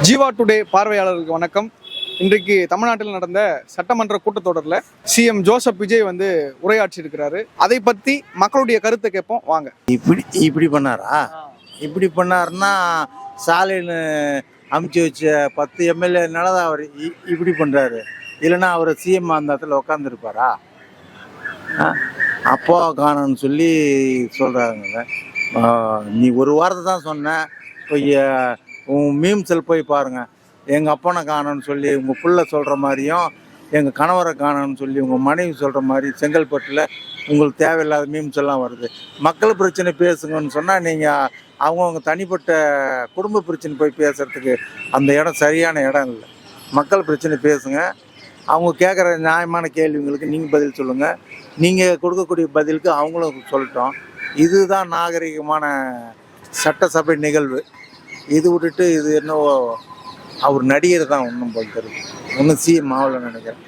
Jeeva today பார்வையாளர்களுக்கு வணக்கம். இன்றைக்கு தமிழ்நாட்டில் நடந்த சட்டமன்ற கூட்டத்தொடரில் சிஎம் ஜோசப் விஜய் உரையாற்றி இருக்கிறாரு. அதை பற்றி மக்களுடைய கருத்தை கேட்போம் வாங்க. இப்படி பண்ணாரா? இப்படி பண்ணாருன்னா சாலையில் அமுச்சு வச்ச 10 எம்எல்ஏனால தான் அவர் இப்படி பண்ணுறாரு. இல்லைன்னா அவர் சிஎம் அந்த இடத்துல உட்காந்துருப்பாரா? அப்பா காணன்னு சொல்லி சொல்கிறாங்க. நீ ஒரு வாரத்தை தான் சொன்ன. இப்போ உன் மீம்ஸில் போய் பாருங்கள். எங்கள் அப்பனை காணன்னு சொல்லி உங்கள் பிள்ளை சொல்கிற மாதிரியும், எங்கள் கணவரை காணன்னு சொல்லி உங்கள் மனைவி சொல்கிற மாதிரி செங்கல்பட்டில் உங்களுக்கு தேவையில்லாத மீம்ஸ் எல்லாம் வருது. மக்கள் பிரச்சனை பேசுங்கன்னு சொன்னால் நீங்கள் அவங்கவுங்க தனிப்பட்ட குடும்ப பிரச்சனை போய் பேசுகிறதுக்கு அந்த இடம் சரியான இடம் இல்லை. மக்கள் பிரச்சனை பேசுங்க. அவங்க கேட்குற நியாயமான கேள்விங்களுக்கு நீங்கள் பதில் சொல்லுங்கள். நீங்கள் கொடுக்கக்கூடிய பதிலுக்கு அவங்களும் சொல்லட்டும். இதுதான் நாகரிகமான சட்டசபை நிகழ்வு. இது விட்டுட்டு இது என்னவோ அவர் நடிகர் தான் ஒன்றும் போல் தெரியும். ஒன்றும் சிஎம் ஆகலை நினைக்கிறேன்.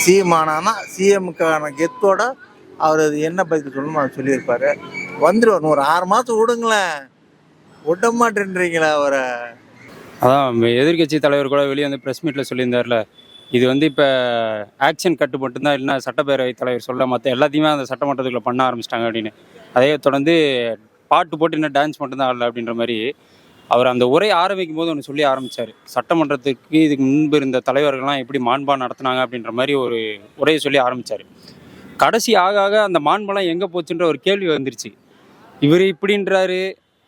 சிஎம் ஆனான்னா சிஎம்முக்கான கெத்தோட அவர் அது என்ன பதில் சொல்லணுமோ அவர் சொல்லியிருப்பார். வந்துடுவார். ஒரு 6 மாதம் விடுங்களேன். விட மாட்டேன்றீங்களா அவரை? அதான் எதிர்கட்சி தலைவர் கூட வெளியே வந்து ப்ரெஸ் மீட்டில் சொல்லியிருந்தார்ல, இது இப்போ ஆக்ஷன் கட்டு மட்டும்தான், இல்லைன்னா சட்டப்பேரவை தலைவர் சொல்ல மற்ற எல்லாத்தையுமே அந்த சட்டமன்றத்துக்குள்ளே பண்ண ஆரம்பிச்சிட்டாங்க அப்படின்னு. அதே தொடர்ந்து பாட்டு போட்டு இன்னும் டான்ஸ் மட்டும்தான் ஆடல அப்படின்ற மாதிரி அவர் அந்த உரை ஆரம்பிக்கும் போது ஒன்று சொல்லி ஆரம்பித்தார். சட்டமன்றத்துக்கு இதுக்கு முன்பு இருந்த தலைவர்கள்லாம் எப்படி மாண்பா நடத்தினாங்க அப்படின்ற மாதிரி ஒரு உரையை சொல்லி ஆரம்பித்தார். கடைசி ஆக ஆக அந்த மாண்பெல்லாம் எங்கே போச்சுன்ற ஒரு கேள்வி வந்துருச்சு. இவர் இப்படின்றாரு,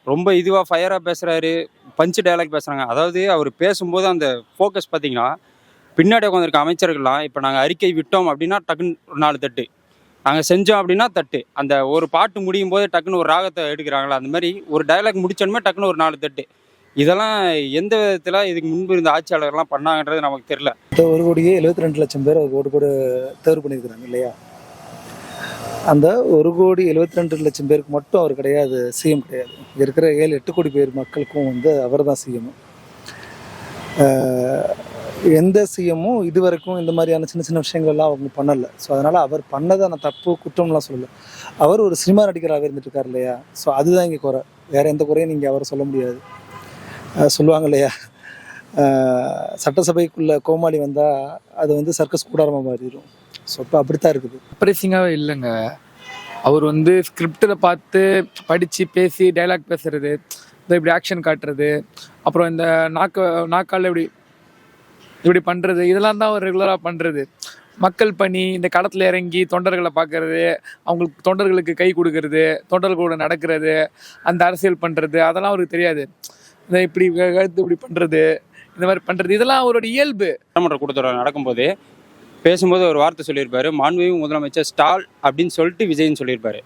ரொம்ப இதுவாக ஃபயராக பேசுகிறாரு, பஞ்சு டைலாக் பேசுகிறாங்க. அதாவது அவர் பேசும்போது அந்த ஃபோக்கஸ் பார்த்திங்கன்னா, பின்னாடி உட்காந்துருக்க அமைச்சர்கள்லாம் இப்போ நாங்கள் அறிக்கை விட்டோம் அப்படின்னா டக்குன்னு ஒரு 4 தட்டு, நாங்கள் செஞ்சோம் அப்படின்னா தட்டு, அந்த ஒரு பாட்டு முடியும் போது டக்குன்னு ஒரு ராகத்தை எடுக்கிறாங்களா, அந்த மாதிரி ஒரு டைலாக் முடிச்சோன்னே டக்குன்னு ஒரு 4 தட்டு. இதெல்லாம் எந்த விதத்தில் இதுக்கு முன்பு இருந்த ஆட்சியாளர்கள்லாம் பண்ணாங்கன்றது நமக்கு தெரியல. 1,72,00,000 பேர் அவர் ஓட்டு கூட தேர்வு பண்ணியிருக்கிறாங்க இல்லையா? அந்த 1,72,00,000 பேருக்கு மட்டும் அவர் கிடையாது, சிஎம் கிடையாது. இங்கே இருக்கிற 7-8 கோடி பேர் மக்களுக்கும் அவர் தான் சிஎம். எந்த சிஎம்மும் இது வரைக்கும் இந்த மாதிரியான சின்ன சின்ன விஷயங்கள்லாம் அவங்க பண்ணலை. ஸோ அதனால் அவர் பண்ணதை நான் தப்பு குற்றம்லாம் சொல்லலை. அவர் ஒரு சினிமா நடிகராகவே இருந்துட்டு இருக்கார் இல்லையா? ஸோ அதுதான் இங்கே குறை. வேறு எந்த குறையும் நீங்கள் அவரை சொல்ல முடியாது. சொல்லுவாங்க இல்லையா, சட்டசபைக்குள்ளே கோமாளி வந்தால் அது சர்க்கஸ் கூடாரமாக மாறிடும். ஸோ இப்போ அப்படித்தான் இருக்குது. அப்ரெசிங்காகவே இல்லைங்க. அவர் ஸ்கிரிப்டில் பார்த்து படித்து பேசி டைலாக் பேசுறது, இப்படி ஆக்ஷன் காட்டுறது, அப்புறம் இந்த நாக்கால் இப்படி பண்ணுறது, இதெல்லாம் தான் அவர் ரெகுலராக பண்ணுறது. மக்கள் பணி, இந்த களத்தில் இறங்கி தொண்டர்களை பார்க்கறது, அவங்களுக்கு தொண்டர்களுக்கு கை கொடுக்கறது, தொண்டர்களோட நடக்கிறது, அந்த அரசியல் பண்ணுறது, அதெல்லாம் அவருக்கு தெரியாது. இந்த இப்படி கழுத்து இப்படி பண்ணுறது, இந்த மாதிரி பண்ணுறது, இதெல்லாம் அவரோட இயல்பு. சட்டமன்ற கூட்டத்தொடர் நடக்கும்போது பேசும்போது ஒரு வார்த்தை சொல்லியிருப்பார், மாண்புமிகு முதலமைச்சர் ஸ்டால் அப்படின்னு சொல்லிட்டு விஜய்ன்னு சொல்லியிருப்பார்.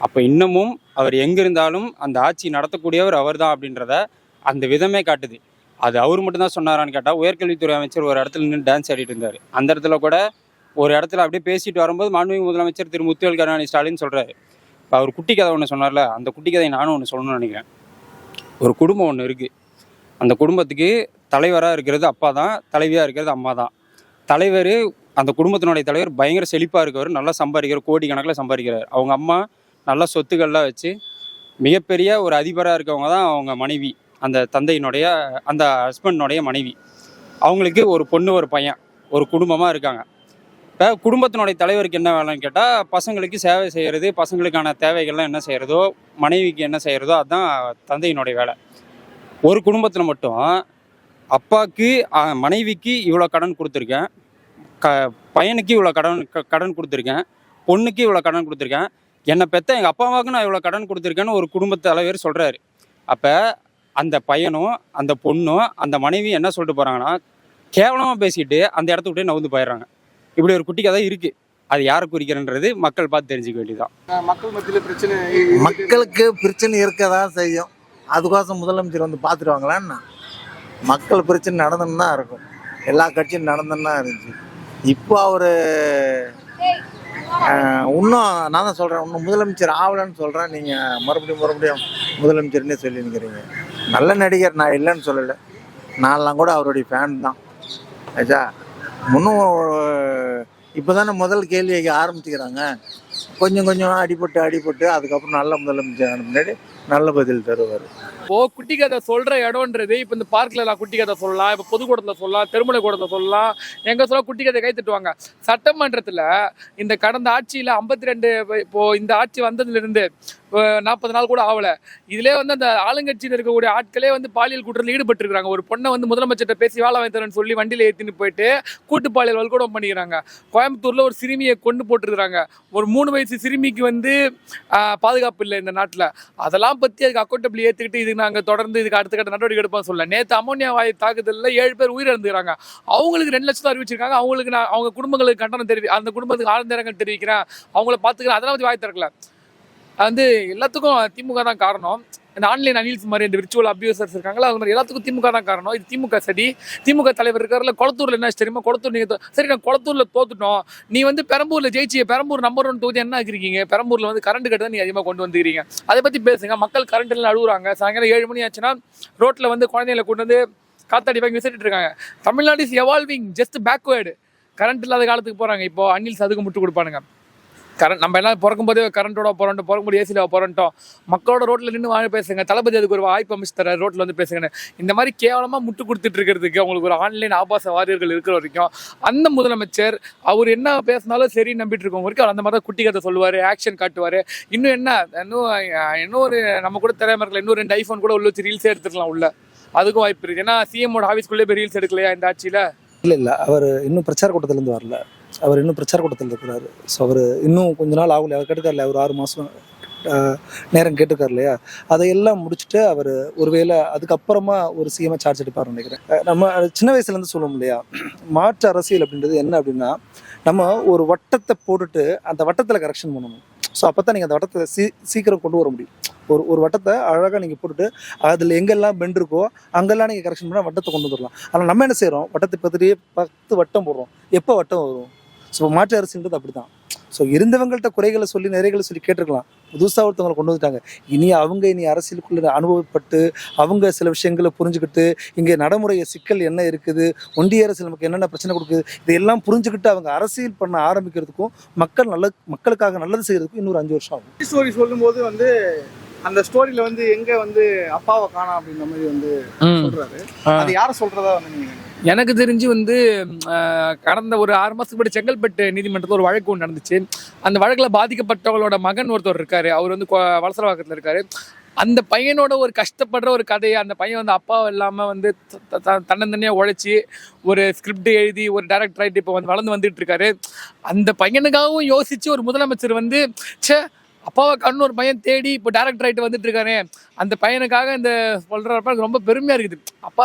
அப்போ இன்னமும் அவர் எங்கே இருந்தாலும் அந்த ஆட்சி நடத்தக்கூடியவர் அவர் தான் அப்படின்றத அந்த விதமே காட்டுது. அது அவர் மட்டும்தான் சொன்னாரான்னு கேட்டால், உயர்கல்வித்துறை அமைச்சர் ஒரு இடத்துல நின்று டான்ஸ் ஆடிட்டு இருந்தார். அந்த இடத்துல கூட ஒரு இடத்துல அப்படியே பேசிட்டு வரும்போது மாண்புமிகு முதலமைச்சர் திரு முத்துவேல் கருணாநிதி ஸ்டாலின் சொல்கிறாரு. இப்போ அவர் குட்டி கதை ஒன்று சொன்னார்ல, அந்த குட்டி கதை நானும் ஒன்று சொல்லணும்னு நினைக்கிறேன். ஒரு குடும்பம் ஒன்று இருக்குது. அந்த குடும்பத்துக்கு தலைவராக இருக்கிறது அப்பா தான், தலைவியாக இருக்கிறது அம்மா தான். தலைவர், அந்த குடும்பத்தினுடைய தலைவர் பயங்கர செழிப்பாக இருக்கவர், நல்லா சம்பாதிக்கிறார், கோடி கணக்கில் சம்பாதிக்கிறார். அவங்க அம்மா நல்லா சொத்துக்கள்லாம் வச்சு மிகப்பெரிய ஒரு அதிபராக இருக்கவங்க தான் அவங்க மனைவி, அந்த தந்தையினுடைய அந்த ஹஸ்பண்டினுடைய மனைவி. அவங்களுக்கு ஒரு பொண்ணு ஒரு பையன், ஒரு குடும்பமாக இருக்காங்க. இப்போ குடும்பத்தினுடைய தலைவருக்கு என்ன வேலைன்னு கேட்டால், பசங்களுக்கு சேவை செய்கிறது, பசங்களுக்கான தேவைகள்லாம் என்ன செய்கிறதோ, மனைவிக்கு என்ன செய்கிறதோ அதுதான் தந்தையினுடைய வேலை. ஒரு குடும்பத்தில் மட்டும் அப்பாவுக்கு மனைவிக்கு இவ்வளோ கடன் கொடுத்துருக்கேன், பையனுக்கு இவ்வளோ கடன் கொடுத்துருக்கேன், பொண்ணுக்கு இவ்வளோ கடன் கொடுத்துருக்கேன், என்னை பெற்ற எங்கள் அப்பா அம்மாவுக்கு நான் இவ்வளோ கடன் கொடுத்துருக்கேன்னு ஒரு குடும்பத் தலைவர் சொல்கிறாரு. அப்போ அந்த பையனும் அந்த பொண்ணும் அந்த மனைவி என்ன சொல்லிட்டு போகிறாங்கன்னா, கேவலமாக பேசிட்டு அந்த இடத்த விட்டு நவுந்து போயிடுறாங்க. இப்படி ஒரு குட்டி கதை இருக்குது. அது யாரை குறிக்கிறன்றது மக்கள் பார்த்து தெரிஞ்சுக்க வேண்டியதான். மக்கள் மத்தியில் பிரச்சனை, மக்களுக்கு பிரச்சனை இருக்கதான் செய்யும். அதுக்கோசம் முதலமைச்சர் பார்த்துருவாங்களான்னா, மக்கள் பிரச்சனை நடந்துன்னு தான் இருக்கும். எல்லா கட்சியும் நடந்துன்னு தான் இருந்துச்சு. இப்போ அவர் இன்னும் நான் தான் சொல்கிறேன், இன்னும் முதலமைச்சர் ஆகலைன்னு சொல்கிறேன். நீங்கள் மறுபடியும் முதலமைச்சர்னே சொல்லி நிற்கிறீங்க. நல்ல நடிகர், நான் இல்லைன்னு சொல்லலை. நான்லாம் கூட அவருடைய ஃபேன் தான். ஆச்சா, இன்னும் இப்போ தானே முதல் கேள்வி வைக்க ஆரம்பிச்சுக்கிறாங்க. கொஞ்சம் அடிபட்டு அதுக்கப்புறம் நல்ல முதலமைச்சர் முன்னாடி நல்ல பதில் தருவார். இப்போ குட்டி கதை சொல்ற இடம்ன்றது இப்போ இந்த பார்க்ல நான் குட்டி கதை சொல்லலாம், இப்போ பொதுக்கூடத்துல சொல்லலாம், திருமலை கூடத்துல சொல்லலாம், எங்க சொல்ல குட்டி கதை கை தட்டுவாங்க. சட்டமன்றத்துல இந்த கடந்த ஆட்சியில 52 இப்போ இந்த ஆட்சி வந்ததுல இருந்து 40 நாள் கூட ஆகல. இதுலேயே வந்து அந்த ஆளுங்கட்சியில் இருக்கக்கூடிய ஆட்களே வந்து பாலியல் குற்றத்தில் ஈடுபட்டு இருக்காங்க. ஒரு பொண்ணை வந்து முதலமைச்சர்கிட்ட பேசி வேலை வாங்கி தரேன்னு சொல்லி வண்டியில் ஏற்றின்னு போயிட்டு கூட்டு பாலியல் வல்கூடம் பண்ணிக்கிறாங்க. கோயம்புத்தூர்ல ஒரு சிறுமியை கொண்டு போட்டுருக்காங்க. ஒரு 3 வயசு சிறுமிக்கு வந்து பாதுகாப்பு இல்லை இந்த நாட்டில். அதெல்லாம் பற்றி அதுக்கு அக்கௌண்டபிள் ஏற்றுக்கிட்டு இதுக்கு நாங்கள் தொடர்ந்து இதுக்கு அடுத்த கட்ட நடவடிக்கை எடுப்போம் சொல்ல. நேற்று அமோனியா வாயு தாக்குதலில் 7 பேர் உயிரிழந்துக்கிறாங்க. அவங்களுக்கு 2 லட்சம் அறிவிச்சிருக்காங்க. அவங்களுக்கு நான் அவங்க குடும்பங்களுக்கு கண்டனம் அந்த குடும்பத்துக்கு ஆழ்ந்த இரங்கல் தெரிவிக்கிறேன், அவங்கள பார்த்துக்கிறேன், அதெல்லாம் பற்றி வாய் திறக்கல. வந்து எல்லாத்துக்கும் திமுக தான் காரணம். இந்த ஆன்லைன் அனில்ஸ் மாதிரி இந்த விர்ச்சுவல் அபியூசர்ஸ் இருக்காங்களா, அது மாதிரி எல்லாத்துக்கும் திமுக தான் காரணம். இது திமுக சரி. திமுக தலைவர் இருக்காருல குளத்தூர்ல என்ன தெரியுமா, குளத்தூர் நீங்க சரி நான் குளத்தூர்ல தோத்துட்டோம், நீ வந்து பெரம்பூர்ல ஜெயிச்சிய, பெரம்பூர் நம்பர் 1 தொகுதி என்ன ஆக்கிருக்கீங்க, பெரம்பூர்ல வந்து கரண்ட் கட்டு தான் நீ அதிகமாக கொண்டு வந்துக்கிறீங்க, அதை பத்தி பேசுங்க. மக்கள் கரண்ட் எல்லாம் அழுகுறாங்க. சாயங்காலம் 7 மணி ஆச்சுன்னா ரோட்ல வந்து குழந்தைகளை கொண்டு வந்து காத்தாடி வாங்கி விசிட்டு இருக்காங்க. Tamil Nadu is evolving just backward. Current இல்லாத காலத்துக்கு போறாங்க. இப்போ அனில்ஸ் அதுக்கு முட்டு கொடுப்பானுங்க. கரண்ட் நம்ம எல்லாம் பிறக்கும் போதே கரண்டோட போறோம், பிறக்கும்போது ஏசியில் போறோம். மக்களோட ரோட்ல நின்று வாங்க பேசுங்க, தளபதி அதுக்கு ஒரு வாய்ப்பு அமைச்சு தர ரோட்ல வந்து பேசுங்கன்னு. இந்த மாதிரி கேவலமா முட்டு கொடுத்துட்டு இருக்கிறதுக்கு அவங்களுக்கு ஒரு ஆன்லைன் ஆபாச வாரியர்கள் இருக்கிற வரைக்கும் அந்த முதலமைச்சர் அவர் என்ன பேசினாலும் சரி நம்பிட்டு இருக்கோம் வரைக்கும் அந்த மாதிரி தான் குட்டி கதை சொல்லுவாரு, ஆக்ஷன் காட்டுவாரு. இன்னும் என்ன, இன்னும் ஒரு நம்ம கூட தெரியாம இருக்கல, இன்னும் 2 ஐபோன் கூட உள்ள வச்சு ரீல்ஸே எடுத்துக்கலாம் உள்ள. அதுக்கும் வாய்ப்பு இருக்கு. ஏன்னா சிஎம்மோட ஆஃபீஸ்க்குள்ளே போய் ரீல்ஸ் எடுக்கலையா இந்த ஆட்சியில? இல்லை அவர் இன்னும் பிரச்சார கூட்டத்திலேருந்து வரல. அவர் இன்னும் பிரச்சார கூட்டத்தில் இருக்கிறாரு. ஸோ அவர் இன்னும் கொஞ்ச நாள் ஆகல. அவர் கேட்டுக்கார்ல, ஒரு 6 மாதம் நேரம் கேட்டுக்கார் இல்லையா, அதையெல்லாம் முடிச்சுட்டு அவர் ஒருவேளை அதுக்கப்புறமா ஒரு சிஎம்ஐ சார்ஜ் எடுப்பார்னு நினைக்கிறேன். நம்ம சின்ன வயசுலேருந்து சொல்லுவோம் இல்லையா, மாற்று அரசியல் அப்படின்றது என்ன அப்படின்னா, நம்ம ஒரு வட்டத்தை போட்டுட்டு அந்த வட்டத்தில் கரெக்ஷன் பண்ணணும். ஸோ அப்போ தான் நீங்கள் அந்த வட்டத்தை சீக்கிரம் கொண்டு வர முடியும். ஒரு வட்டத்தை அழகாக நீங்கள் போட்டுட்டு அதில் எங்கெல்லாம் பெண்ட் இருக்கோ அங்கெல்லாம் நீங்கள் கரெக்ஷன் பண்ணால் வட்டத்தை கொண்டு வந்துடலாம். ஆனால் நம்ம என்ன செய்கிறோம், வட்டத்தை பற்றியே 10 வட்டம் போடுறோம். எப்போ வட்டம் வரும்? ஸோ மாற்று அரசுன்றது அப்படி தான். ஸோ இருந்தவங்கள்ட்ட குறைகளை சொல்லி நிறைகளை சொல்லி கேட்டிருக்கலாம். புதுசாக ஒருத்தவங்களை கொண்டு வந்துட்டாங்க. இனி அரசியலுக்குள்ள அனுபவப்பட்டு அவங்க சில விஷயங்களை புரிஞ்சுக்கிட்டு இங்கே நடைமுறைய சிக்கல் என்ன இருக்குது, ஒன்றிய அரசு நமக்கு என்னென்ன பிரச்சனை கொடுக்குது, இதையெல்லாம் புரிஞ்சுக்கிட்டு அவங்க அரசியல் பண்ண ஆரம்பிக்கிறதுக்கும் மக்களுக்காக நல்லது செய்யறதுக்கும் இன்னொரு 5 வருஷம் ஆகும். ஸ்டோரி சொல்லும்போது வந்து அந்த ஸ்டோரியில வந்து எங்க வந்து அப்பாவை காணோம் அப்படின்ற மாதிரி வந்து சொல்றாரு. அது யார சொல்றதா வந்து நீங்க? எனக்கு தெரிஞ்சு வந்து கடந்த ஒரு 6 மாதத்துக்கு முன்னாடி செங்கல்பட்டு நீதிமன்றத்தில் ஒரு வழக்கு ஒன்று நடந்துச்சு. அந்த வழக்கில் பாதிக்கப்பட்டவங்களோட மகன் ஒருத்தர் இருக்காரு. அவர் வந்து வலசரவாக்கத்தில் இருக்காரு. அந்த பையனோட ஒரு கஷ்டப்படுற ஒரு கதையை, அந்த பையன் வந்து அப்பாவை இல்லாமல் வந்து தன்னந்தனியாக உழைச்சி ஒரு ஸ்கிரிப்ட் எழுதி ஒரு டைரக்டர் ஆகிட்டு இப்போ வந்து வளர்ந்து வந்துட்டு இருக்காரு. அந்த பையனுக்காகவும் யோசிச்சு ஒரு முதலமைச்சர் வந்து அப்பாவை கண்ணு ஒரு பையன் தேடி இப்போ டேரக்டர் ஆகிட்டு வந்துட்டு இருக்காரு. அந்த பையனுக்காக இந்த சொல்கிறப்ப எனக்கு ரொம்ப பெருமையாக இருக்குது.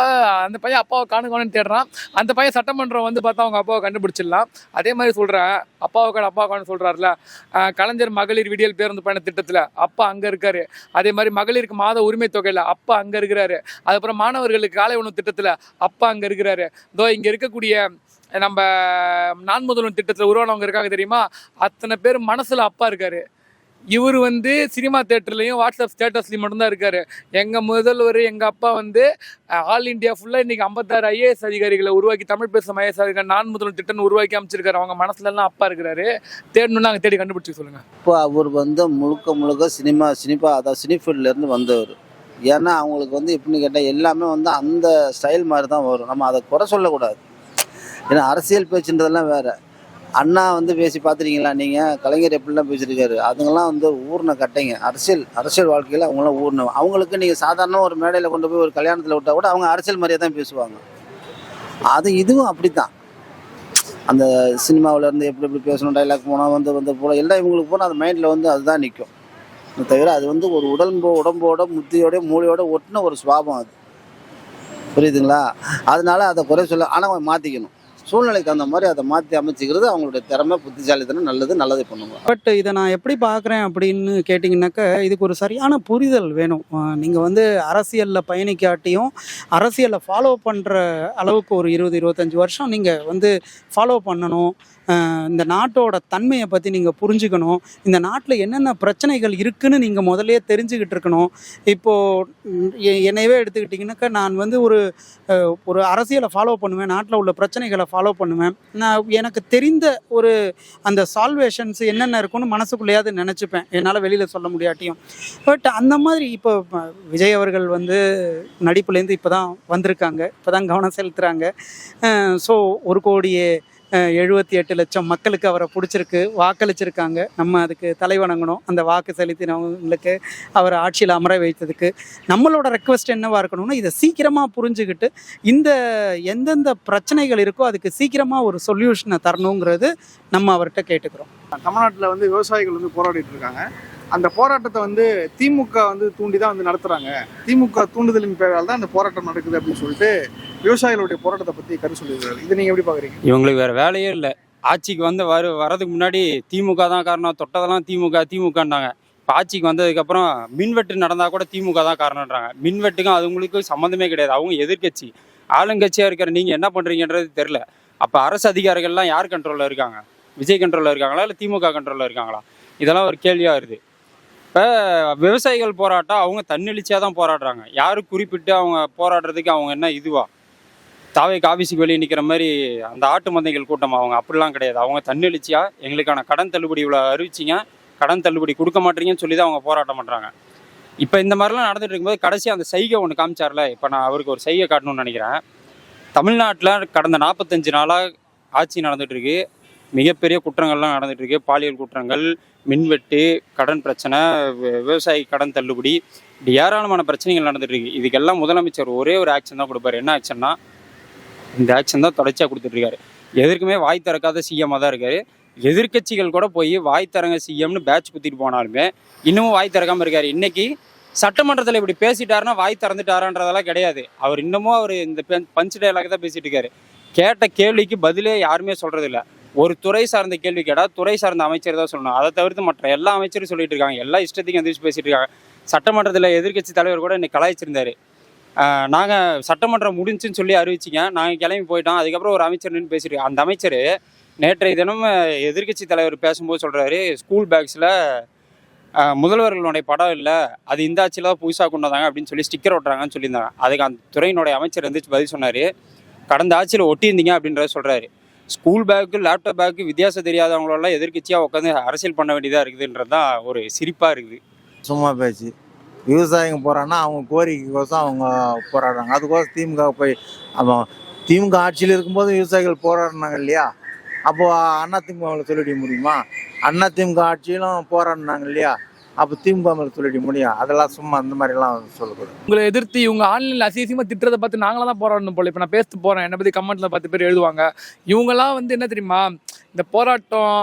அந்த பையன் அப்பாவை காணுன்னு தேடுறான். அந்த பையன் சட்டமன்றம் வந்து பார்த்தா அவங்க அப்பாவை கண்டுபிடிச்சிடலாம். அதே மாதிரி சொல்கிறேன், அப்பா காணு சொல்கிறாருல, கலைஞர் மகளிர் விடியல் பேருந்து பயண திட்டத்தில் அப்பா அங்கே இருக்காரு. அதே மாதிரி மகளிருக்கு மாத உரிமை தொகையில் அப்பா அங்கே இருக்கிறாரு. அதுக்கப்புறம் மாணவர்களுக்கு காலை உணவு திட்டத்தில் அப்பா அங்கே இருக்கிறாரு. இதோ இங்கே இருக்கக்கூடிய நம்ம நான் முதல்வன் திட்டத்தில் உருவானவங்க இருக்காங்க தெரியுமா, அத்தனை பேர் மனசில் அப்பா இருக்காரு. இவர் வந்து சினிமா தேட்டர்லையும் வாட்ஸ்அப் ஸ்டேட்டஸ்லையும் மட்டும்தான் இருக்காரு. எங்கள் முதல்வர் எங்கள் அப்பா வந்து ஆல் இண்டியா ஃபுல்லாக இன்றைக்கி 56 ஐஏஎஸ் அதிகாரிகளை உருவாக்கி, தமிழ் பேசும் ஐஏஎஸ் அதிகாரி நான் முதல்வர் திட்டம் உருவாக்கி அமைச்சிருக்காரு. அவங்க மனசுலலாம் அப்பா இருக்கிறாரு. தேடணும்னு நாங்கள் தேடி கண்டுபிடிச்சி சொல்லுங்கள். இப்போ அவர் வந்து முழுக்க சினிமா அதாவது சினி ஃபீல்ட்லேருந்து வந்தவர். ஏன்னா அவங்களுக்கு வந்து எப்படின்னு கேட்டால் எல்லாமே வந்து அந்த ஸ்டைல் மாதிரி தான் வரும். நம்ம அதை குறை சொல்லக்கூடாது. ஏன்னா அரசியல் பேச்சுன்றதெல்லாம் வேறு. அண்ணா வந்து பேசி பார்த்துருக்கீங்களா நீங்கள்? கலைஞர் எப்படிலாம் பேசியிருக்காரு. அதுங்கெல்லாம் வந்து ஊர்ன கட்டைங்க. அரசியல் வாழ்க்கையில் அவங்களாம் ஊர்னவங்க. அவங்களுக்கு நீங்கள் சாதாரண ஒரு மேடையில் கொண்டு போய் ஒரு கல்யாணத்தில் விட்டால் கூட அவங்க அரசியல் மாதிரியே தான் பேசுவாங்க. இதுவும் அப்படி தான். அந்த சினிமாவிலேருந்து எப்படி பேசணும், டைலாக் போனால் வந்து போல எல்லாம் இவங்களுக்கு போனால் அந்த மைண்டில் வந்து அதுதான் நிற்கும். தவிர அது வந்து ஒரு உடம்போட முத்தியோட மூளையோட ஒட்டின ஒரு சுவாபம் அது. புரியுதுங்களா? அதனால அதை குறை சொல்ல, ஆனால் மாற்றிக்கணும். சூழ்நிலைக்கு அந்த மாதிரி அதை மாற்றி அமைச்சிக்கிறது அவங்களுடைய திறமை, புத்திசாலித்தனம், நல்லது பண்ணுவாங்க. பட் இதை நான் எப்படி பார்க்குறேன் அப்படின்னு கேட்டிங்கனாக்கா, இதுக்கு ஒரு சரியான புரிதல் வேணும். நீங்கள் வந்து அரசியலில் பயணிக்காட்டியும் அரசியலில் ஃபாலோ பண்ணுற அளவுக்கு ஒரு 20-25 வருஷம் நீங்கள் வந்து ஃபாலோ பண்ணணும். இந்த நாட்டோட தன்மையை பற்றி நீங்கள் புரிஞ்சுக்கணும். இந்த நாட்டில் என்னென்ன பிரச்சனைகள் இருக்குன்னு நீங்கள் முதல்லயே தெரிஞ்சுக்கிட்டு இருக்கணும். இப்போது என்னையவே எடுத்துக்கிட்டிங்கனாக்கா நான் வந்து ஒரு அரசியலை ஃபாலோ பண்ணுவேன், நாட்டில் உள்ள பிரச்சனைகளை ஃபாலோ பண்ணுவேன். நான் எனக்கு தெரிந்த ஒரு அந்த சால்வேஷன்ஸ் என்னென்ன இருக்குன்னு மனசுக்குள்ளேயாவது நினச்சிப்பேன், என்னால் வெளியில் சொல்ல முடியாட்டியும். பட் அந்த மாதிரி இப்போ விஜய் அவர்கள் வந்து நடிப்புலேருந்து இப்போ தான் வந்திருக்காங்க, இப்போ தான் கவனம் செலுத்துகிறாங்க. ஸோ 1,78,00,000 மக்களுக்கு அவரை பிடிச்சிருக்கு, வாக்களிச்சிருக்காங்க. நம்ம அதுக்கு தலைவணங்கணும். அந்த வாக்கு செலுத்தினவங்களுக்கு அவர் ஆட்சியில் அமர வைத்ததுக்கு நம்மளோட ரெக்வஸ்ட் என்னவா இருக்கணும்னா, இதை சீக்கிரமாக புரிஞ்சுக்கிட்டு இந்த எந்தெந்த பிரச்சனைகள் இருக்கோ அதுக்கு சீக்கிரமாக ஒரு சொல்யூஷனை தரணுங்கிறது நம்ம அவர்கிட்ட கேட்டுக்கிறோம். தமிழ்நாட்டில் வந்து விவசாயிகள் வந்து போராடிட்டு இருக்காங்க. அந்த போராட்டத்தை வந்து திமுக வந்து தூண்டி தான் வந்து நடத்துறாங்க. திமுக தூண்டுதலின் பேரால் தான் அந்த போராட்டம் நடக்குது அப்படின்னு சொல்லிட்டு விவசாயிகளுடைய போராட்டத்தை பற்றி கருத்து சொல்லியிருக்காரு. இதை நீங்க எப்படி பாக்குறீங்க? இவங்களுக்கு வேற வேலையே இல்லை. ஆட்சிக்கு வந்து வரதுக்கு முன்னாடி திமுக தான் காரணம், தொட்டதெல்லாம் திமுகன்னாங்க. இப்போ ஆட்சிக்கு வந்ததுக்கப்புறம் மின்வெட்டு நடந்தால் கூட திமுக தான் காரணம்ன்றாங்க. மின்வெட்டுக்கும் அதுங்களுக்கும் சம்மந்தமே கிடையாது. அவங்க எதிர்க்கட்சி, ஆளுங்கட்சியாக இருக்கிற நீங்கள் என்ன பண்ணுறீங்கன்றது தெரில. அப்போ அரசு அதிகாரிகள்லாம் யார் கண்ட்ரோலில் இருக்காங்க? விஜய் கண்ட்ரோலில் இருக்காங்களா இல்லை திமுக கண்ட்ரோலில் இருக்காங்களா? இதெல்லாம் ஒரு கேள்வியாக வருது. இப்போ விவசாயிகள் போராட்டம் அவங்க தன்னெழுச்சியாக தான் போராடுறாங்க. யாரும் குறிப்பிட்டு அவங்க போராடுறதுக்கு அவங்க என்ன இதுவா தாவைக்கு ஆஃபீஸுக்கு வெளியே நிற்கிற மாதிரி அந்த ஆட்டு மந்தைகள் கூட்டம் அவங்க அப்படிலாம் கிடையாது. அவங்க தன்னெழுச்சியாக எங்களுக்கான கடன் தள்ளுபடி இவ்வளோ அறிவிச்சிங்க, கடன் தள்ளுபடி கொடுக்க மாட்டீங்கன்னு சொல்லி தான் அவங்க போராட்டம் பண்ணுறாங்க. இப்போ இந்த மாதிரிலாம் நடந்துட்டு இருக்கும்போது கடைசி அந்த சைகை ஒன்று காமிச்சார்ல, இப்போ நான் அவருக்கு ஒரு சைகை காட்டணும்னு நினைக்கிறேன். தமிழ்நாட்டில் கடந்த 45 நாளாக ஆட்சி நடந்துகிட்ருக்கு. மிகப்பெரிய குற்றங்கள்லாம் நடந்துகிட்ருக்கு. பாலியல் குற்றங்கள், மின்வெட்டு, கடன் பிரச்சனை, விவசாயி கடன் தள்ளுபடி, இப்படி ஏராளமான பிரச்சனைகள் நடந்துகிட்ருக்கு. இதுக்கெல்லாம் முதலமைச்சர் ஒரே ஒரு ஆக்ஷன் தான் கொடுப்பாரு. என்ன ஆக்ஷன்னா, இந்த ஆக்ஷன் தான் தொடர்ச்சியாக கொடுத்துட்ருக்காரு. எதற்குமே வாய் திறக்காத சிஎம்மாக தான் இருக்காரு. எதிர்கட்சிகள் கூட போய் வாய் திறங்க சிஎம்னு பேட்ச் குத்திட்டு போனாலுமே இன்னமும் வாய் திறக்காமல் இருக்காரு. இன்னைக்கு சட்டமன்றத்தில் இப்படி பேசிட்டாருன்னா வாய் திறந்துட்டாரான்றதெல்லாம் கிடையாது. அவர் இன்னமும் இந்த பஞ்ச் டயலாக் தான் பேசிட்டு இருக்காரு. கேட்ட கேள்விக்கு பதிலே யாருமே சொல்றதில்ல. ஒரு துறை சார்ந்த கேள்வி கேட்டால் துறை சார்ந்த அமைச்சர் தான் சொல்லணும். அதை தவிர்த்து மற்ற எல்லா அமைச்சரும் சொல்லிட்டு இருக்காங்க. எல்லா இஷ்டத்தையும் எந்திரிச்சு பேசிட்டு இருக்காங்க. சட்டமன்றத்தில் எதிர்கட்சி தலைவர் கூட இன்னைக்கு கலாய்ச்சிருந்தாரு. நாங்கள் சட்டமன்றம் முடிஞ்சுன்னு சொல்லி அறிவிச்சிங்க, நாங்கள் கிளம்பி போயிட்டோம், அதுக்கப்புறம் ஒரு அமைச்சர் நின்று பேசிட்டு அந்த அமைச்சர் நேற்றைய தினம் எதிர்கட்சி தலைவர் பேசும்போது சொல்கிறாரு, ஸ்கூல் பேக்ஸில் முதல்வர்களுடைய படம் இல்லை, அது இந்த ஆட்சியில் தான் புதுசாக கொண்டு வந்தாங்க அப்படின்னு சொல்லி ஸ்டிக்கர் ஒட்டுறாங்கன்னு சொல்லியிருந்தாங்க. அதுக்கு அந்த துறையினுடைய அமைச்சர் இருந்துச்சு பதில் சொன்னார், கடந்த ஆட்சியில் ஒட்டியிருந்தீங்க அப்படின்றத சொல்கிறாரு. ஸ்கூல் பேக்கு, லேப்டாப் பேக்கு வித்தியாசம் தெரியாதவங்களெல்லாம் எதிர்கட்சியாக உட்காந்து அரசியல் பண்ண வேண்டியதாக இருக்குதுன்றது தான் ஒரு சிரிப்பாக இருக்குது. சும்மா பேச்சு. விவசாயிங்க போகிறாங்கன்னா அவங்க கோரிக்கைக்கோசம் அவங்க போராடுறாங்க. அதுக்கோசம் திமுக போய் அவன் திமுக ஆட்சியில் இருக்கும்போது விவசாயிகள் போராடினாங்க இல்லையா? அப்போது அண்ணா திமுகவில் சொல்லிட முடியுமா? அண்ணா திமுக ஆட்சியிலும் போராடினாங்க இல்லையா? அப்போ திமுக மேலே சொல்லிட முடியும்? அதெல்லாம் சும்மா அந்த மாதிரிலாம் சொல்லக்கூடாது. உங்களை எதிர்த்து இவங்க ஆன்லைனில் அசிங்கமாக திட்டுறதை பார்த்து நாங்களாம் தான் போராடணும் போல. இப்போ நான் பேசிட்டு போகிறேன், என்னை பற்றி கமெண்ட்டில் 10 பேர் எழுதுவாங்க. இவங்கெல்லாம் வந்து என்ன தெரியுமா, இந்த போராட்டம்,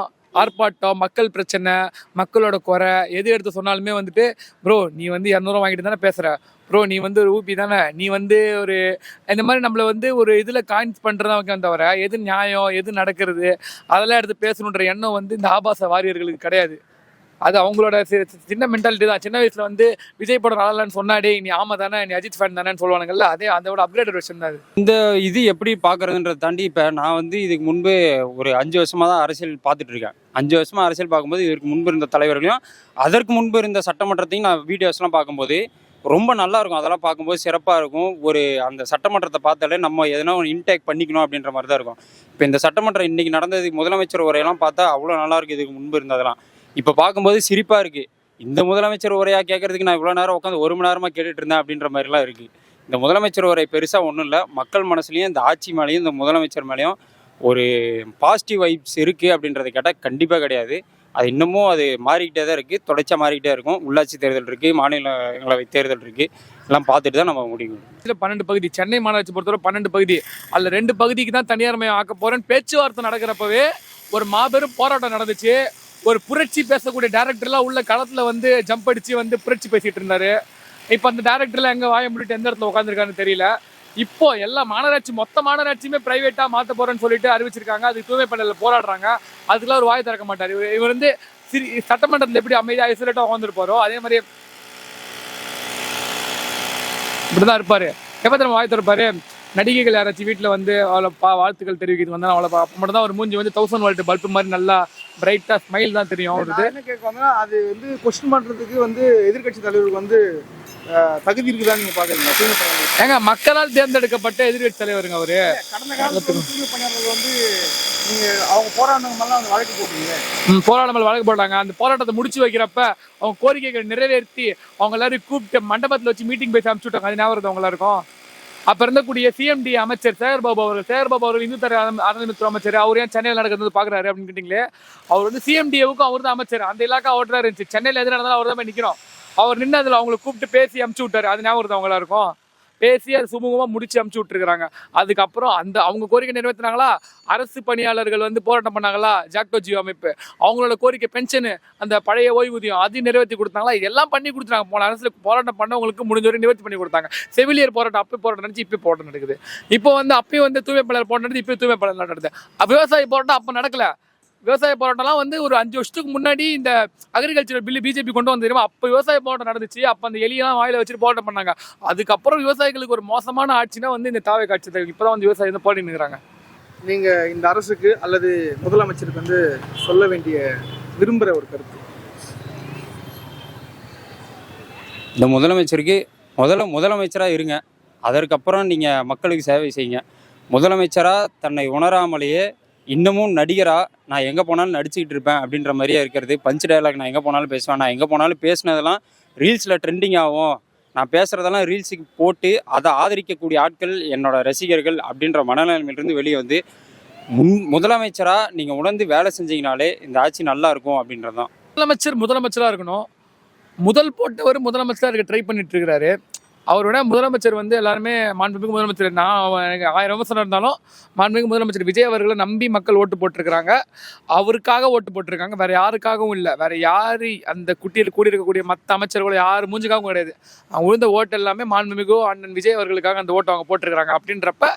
ஆர்ப்பாட்டம், மக்கள் பிரச்சனை, மக்களோட குறை எது எடுத்து சொன்னாலுமே வந்துட்டு, ப்ரோ நீ வந்து 200 வாங்கிட்டு தானே பேசுகிற, ப்ரோ நீ வந்து ஒரு ஊபி தானே, நீ வந்து ஒரு இந்த மாதிரி நம்மளை வந்து ஒரு இதில் காயின்ஸ் பண்ணுறதா தவிர எது நியாயம் எது நடக்கிறது அதெல்லாம் எடுத்து பேசணுன்ற எண்ணம் வந்து இந்த ஆபாச வாரியர்களுக்கு கிடையாது. அது அவங்களோட சின்ன மென்டாலிட்டி தான். சின்ன வயசுல வந்து விஜய் படம் நல்லான்னு சொன்னாடே நீ ஆமா தானே, நீ அஜித் ஃபேன் தானேன்னு சொல்லுவானுங்கல்ல, அதே அதோட அப்கிரேடட் வெர்ஷன் தான் அது. இந்த இது எப்படி பார்க்குறதுன்றதை தாண்டி இப்போ நான் வந்து இதுக்கு முன்பு ஒரு 5 வருஷமாக தான் அரசியல் பார்த்துட்டு இருக்கேன். 5 வருஷமாக அரசியல் பார்க்கும்போது இதற்கு முன்பு இருந்த தலைவர்களையும் அதற்கு முன்பு இருந்த சட்டமன்றத்தையும் நான் வீடியோஸ்லாம் பார்க்கும்போது ரொம்ப நல்லா இருக்கும். அதெல்லாம் பார்க்கும்போது சிறப்பாக இருக்கும். அந்த சட்டமன்றத்தை பார்த்தாலே நம்ம எதனா ஒரு இன்டேக் பண்ணிக்கணும் அப்படின்ற மாதிரி தான் இருக்கும். இப்போ இந்த சட்டமன்றம் இன்னைக்கு நடந்தது முதலமைச்சர் உரையெல்லாம் பார்த்தா அவ்வளோ நல்லா இருக்குது. இதுக்கு முன்பு இருந்ததெல்லாம் இப்போ பார்க்கும்போது சிரிப்பாக இருக்குது. இந்த முதலமைச்சர் உரையாக கேட்கறதுக்கு நான் இவ்வளோ நேரம் உட்காந்து 1 மணி நேரமாக கேட்டுட்டு இருந்தேன் அப்படின்ற மாதிரிலாம் இருக்குது. இந்த முதலமைச்சர் உரை பெருசாக ஒன்றும் இல்லை. மக்கள் மனசுலையும் இந்த ஆட்சி மேலேயும் இந்த முதலமைச்சர் மேலேயும் ஒரு பாசிட்டிவ் வைப்ஸ் இருக்குது அப்படின்றத கேட்டால் கண்டிப்பாக கிடையாது. அது இன்னமும் அது மாறிக்கிட்டே தான் இருக்குது, தொடர்ச்சியாக மாறிக்கிட்டே இருக்கும். உள்ளாட்சி தேர்தல் இருக்குது, மாநிலங்களவை தேர்தல் இருக்குது, எல்லாம் பார்த்துட்டு தான் நம்ம முடியும். இதில் 12 பகுதி, சென்னை மாநகராட்சி பொறுத்தவரை 12 பகுதி, அதில் 2 பகுதிக்கு தான் தனியார் மயம் ஆக்க போகிறேன்னு பேச்சுவார்த்தை நடக்கிறப்பவே ஒரு மாபெரும் போராட்டம் நடந்துச்சு. ஒரு புரட்சி பேசக்கூடிய டேரக்டர்லாம் உள்ள களத்தில் வந்து ஜம்ப் அடித்து வந்து புரட்சி பேசிகிட்டு இருந்தார். இப்போ அந்த டேரக்டர்லாம் எங்கே வாய முடிட்டு எந்த இடத்துல உட்காந்துருக்கான்னு தெரியல. இப்போ எல்லா மாநகராட்சி, மொத்த மாநகராட்சியுமே பிரைவேட்டாக மாற்ற போகிறேன்னு சொல்லிட்டு அறிவிச்சிருக்காங்க. அது தூய்மை பணியில் போராடுறாங்க. அதுக்கெல்லாம் ஒரு வாய் திறக்க மாட்டார். இவர் வந்து சட்டமன்றத்தில் எப்படி அமைதியாக ஐசோலேட்டாக உட்காந்துருப்பாரோ அதே மாதிரி இப்படிதான் இருப்பாரு. எப்போ நம்ம வாய் திறப்பாரு, நடிகைகள் யாராச்சும் வீட்டில் வந்து அவளை வாழ்த்துக்கள் தெரிவிக்கிறது வந்து அவளை அப்போ மட்டும் தான் ஒரு மூஞ்சி வந்து 1000 வால்ட் பல்ப் மாதிரி நல்லா பிரைட்டாக ஸ்மைல் தான் தெரியும் அவருக்கு. நான் என்ன கேட்குவாங்கன்னா அது வந்து கொஸ்டின் பண்ணுறதுக்கு வந்து எதிர்க்கட்சி தலைவருக்கு வந்து தகுதி இருக்குதான்னு நீங்கள் பார்க்குறீங்களா? தூய்மை பணியாளர்கள் ஏங்க மக்களால் தேர்ந்தெடுக்கப்பட்ட எதிர்கட்சி தலைவருங்க அவரு. கடந்த காலத்தில் தூய்மை பணியாளர்கள் வந்து நீங்கள் அவங்க போராடினவங்கலாம் வந்து வழக்கு போட்டீங்க. போராட்டங்கள் வழக்கு போட்டாங்க. அந்த போராட்டத்தை முடிச்சு வைக்கிறப்ப அவங்க கோரிக்கைகள் நிறைவேற்றி அவங்க எல்லாரும் கூப்பிட்டு மண்டபத்தில் வச்சு மீட்டிங் பேசி அனுப்பிச்சு விட்டாங்க. அது ஞாபகம் அவங்க எல்லாருக்கும். அப்ப இருந்தக்கூடிய சிஎம்டி அமைச்சர் சேகர்பாபு அவர்கள் இந்து தர அறநிலையத்துறை அமைச்சர், அவர் ஏன் சென்னையில் நடக்கிறது பாக்குறாரு அப்படின்னு கேட்டீங்களே, அவர் வந்து சிஎம்டிஏவுக்கும் அவர் தான் அமைச்சர். அந்த இலாக்கா ஓட்டுறா இருந்துச்சு. சென்னையில் எது நடந்தாலும் அவர் தான் போய் நிற்கிறோம். அவர் நின்று அதில் அவங்களை கூப்பிட்டு பேசி அமுச்சு விட்டாரு. அது ஞாபகம் அவங்களா இருக்கும். பேசி அது சுமூகமாக முடிச்சு அமுச்சு விட்டுருக்காங்க. அதுக்கப்புறம் அந்த அவங்க கோரிக்கை நிறைவேற்றினாங்களா? அரசு பணியாளர்கள் வந்து போராட்டம் பண்ணாங்களா? ஜாக்டோ ஜியோ அமைப்பு அவங்களோட கோரிக்கை பென்ஷனு, அந்த பழைய ஓய்வூதியம் அதையும் நிறைவேற்றி கொடுத்தாங்களா? இதெல்லாம் பண்ணி கொடுத்தாங்க. போன அரசுல போராட்டம் பண்ணவங்களுக்கு முடிஞ்ச வரை நிவர்த்தி பண்ணி கொடுத்தாங்க. செவிலியர் போராட்டம் அப்போ போராட்டம் நடந்துச்சு, இப்போ போராட்டம் நடக்குது. இப்போ வந்து அப்பயும் வந்து தூய்மை பணியாளர் போராட்டம் நடக்குது, இப்போ தூய்மை பணியாளர் நடக்குது. விவசாய போராட்டம் அப்போ நடக்கல. விவசாய போராட்டம்லாம் வந்து ஒரு 5 வருஷத்துக்கு முன்னாடி இந்த அக்ரிகல்ச்சர் பில்லு பிஜேபி கொண்டு வந்து தெரியுமா? அப்போ விவசாய போராட்டம் நடந்துச்சு. அப்போ அந்த எலியெல்லாம் வாயில வச்சுட்டு போராட்டம் பண்ணாங்க. அதுக்கப்புறம் விவசாயிகளுக்கு ஒரு மோசமான ஆட்சினா வந்து இந்த தாவே காட்சி. இப்போதான் வந்து விவசாயி வந்து போராடி நிற்கிறாங்க. நீங்கள் இந்த அரசுக்கு அல்லது முதலமைச்சருக்கு வந்து சொல்ல வேண்டிய விரும்புகிற ஒரு கருத்து? இந்த முதலமைச்சருக்கு முதலமைச்சராக இருங்க. அதற்கப்புறம் நீங்கள் மக்களுக்கு சேவை செய்யுங்க. முதலமைச்சராக தன்னை உணராமலேயே இன்னமும் நடிகரா நான் எங்கே போனாலும் நடிச்சுக்கிட்டு இருப்பேன் அப்படின்ற மாதிரியே இருக்கிறது. பஞ்ச் டயலாக் நான் எங்கே போனாலும் பேசுவேன். நான் எங்கே போனாலும் பேசினதெல்லாம் ரீல்ஸில் ட்ரெண்டிங் ஆகும். நான் பேசுகிறதெல்லாம் ரீல்ஸுக்கு போட்டு அதை ஆதரிக்கக்கூடிய ஆட்கள் என்னோட ரசிகர்கள் அப்படின்ற மனநிலைமையிலிருந்து வெளியே வந்து முதலமைச்சராக நீங்கள் உணர்ந்து வேலை செஞ்சீங்கனாலே இந்த ஆட்சி நல்லா இருக்கும் அப்படின்றது தான். முதலமைச்சராக இருக்கணும். முதல் போட்டவர் முதலமைச்சராக இருக்க ட்ரை பண்ணிட்டு இருக்கிறாரு. அவரோட முதலமைச்சர் வந்து எல்லாருமே மாண்புமிகு முதலமைச்சர். நான் எனக்கு 1000 விமர்சனம் இருந்தாலும் மாண்புமிகு முதலமைச்சர் விஜய் அவர்களை நம்பி மக்கள் ஓட்டு போட்டிருக்கிறாங்க. அவருக்காக ஓட்டு போட்டிருக்காங்க, வேற யாருக்காகவும் இல்லை. வேற யாரு அந்த குட்டியில் கூடியிருக்கக்கூடிய மற்ற அமைச்சர்களும் யார் மூஞ்சுக்காகவும் கிடையாது. அவங்க உழுந்த ஓட்டு எல்லாமே மாண்புமிகு அண்ணன் விஜய் அவர்களுக்காக அந்த ஓட்டு அவங்க போட்டிருக்கிறாங்க. அப்படின்றப்ப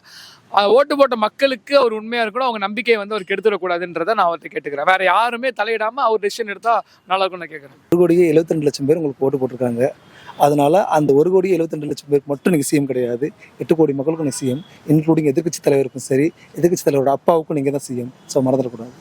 ஓட்டு போட்ட மக்களுக்கு அவர் உண்மையாக இருக்கணும். அவங்க நம்பிக்கையை வந்து அவர் கெடுத்துடக்கூடாதுன்றதை நான் அவர்கிட்ட கேட்டுக்கிறேன். வேற யாருமே தலையிடாமல் அவர் டெசிஷன் எடுத்தால் நல்லா இருக்கும்னு நான் கேட்குறேன். 1,72,00,000 பேர் உங்களுக்கு ஓட்டு போட்டிருக்காங்க. அதனால அந்த 1,72,00,000 பேருக்கு மட்டும் நீங்கள் சிஎம் கிடையாது. 8 கோடி மக்களுக்கும் நீங்கள் சிஎம், இன்க்ளூடிங் எதிர்க்கட்சி தலைவருக்கும் சரி, எதிர்க்கட்சி தலைவரோட அப்பாவுக்கும் நீங்கள் தான் சிஎம். ஸோ மறந்துடக்கூடாது.